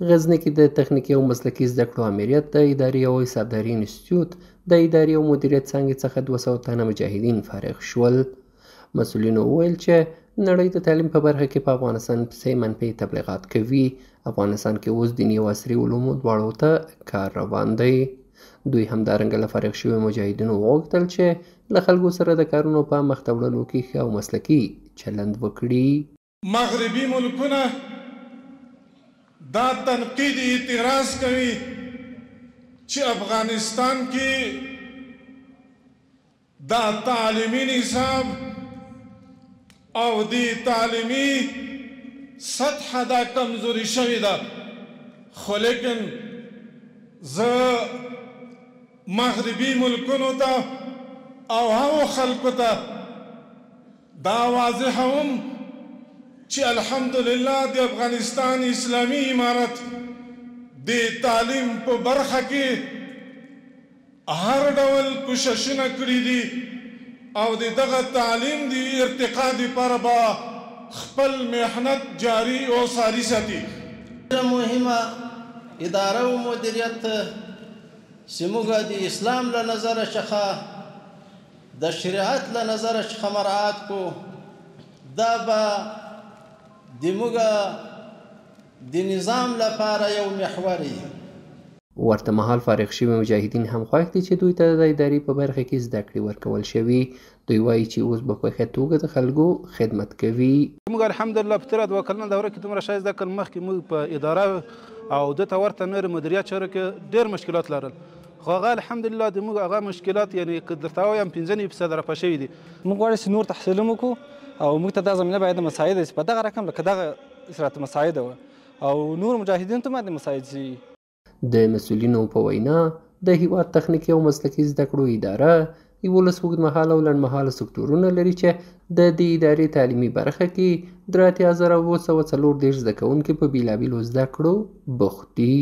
غزني کې د تخنیکي او مسلکي زده کړو امریت د اداري او حسابداري انسټیټیوټ د اداري او مدیریت څانګې څخه 200 تنه مجاهدین فارغ شول. مسؤلینو وویل چې نړۍ د تعلیم په برخه کې په افغانستان پسې منفي تبلیغات کوي. افغانستان کې اوس دیني او عصري علومو دواړو ته کار روان دی. دوی همدارنګه له فارغ شوي مجاهدینو وغوښتل چې له خلکو سره د کارونو په مخته وړلو کې ښه او مسلکي چلند وکړي. مغربي ملکونه دا تنقید اعتراض کوي چې افغانستان کې دا تعلیمي نصاب او دی تعلیمي سطح دا کمزوري شوې ده، خو لیکن زه مغربي ملکونو ته او هغو خلکو ته دا واضحوم چې الحمدلله د افغانستان اسلامي امارت د تعلیم په برخه کې هر ډول کوششونه کړي دي او دغه تعلیم د ارتقا لپاره به خپل محنت جاری او ساری ساتي. مهمه اداره او مدیریت چې موږ د اسلام له نظره څخه د شریعت له نظره څخه مراعات کو، دا به د موږ د نظام لپاره یو محور وي. ورته مهال فارغ شوي مجاهدین هم خوښ دي چې دوی ته د ادارې په برخه کې زده کړې ورکول شوي. دوی وایي چې اوس به په ښه توګه د خلکو خدمت کوي. موږ الحمدلله په تېره 2 کلنه دوره کې دومره ښایسته کل مخکې موږ په اداره او دته ورته نور مدیریت چارو کې ډېر مشکلات لرل، خو هغه الحمدلله د موږ هغه مشکلات یعنې که درته ووایم 95% رفع شوي دي. موږ غواړو چې نور تحصیل هم وکړو او موږ ته دا زمینه باید د مساعد شي په دغه رقم لکه دغه صراط مساعد وه او نور مجاهدینو ته باید مساعد شي. د مسؤلینو په وینا د هیواد تخنیکي او مسلکي زده کړو اداره 11 اوږدمهاله او لنډمهاله سکتورونه لري چې د دې ادارې تعلیمي برخه کې 83,940 زده کوونکي په بېلابېلو زده کړو بوخت دي.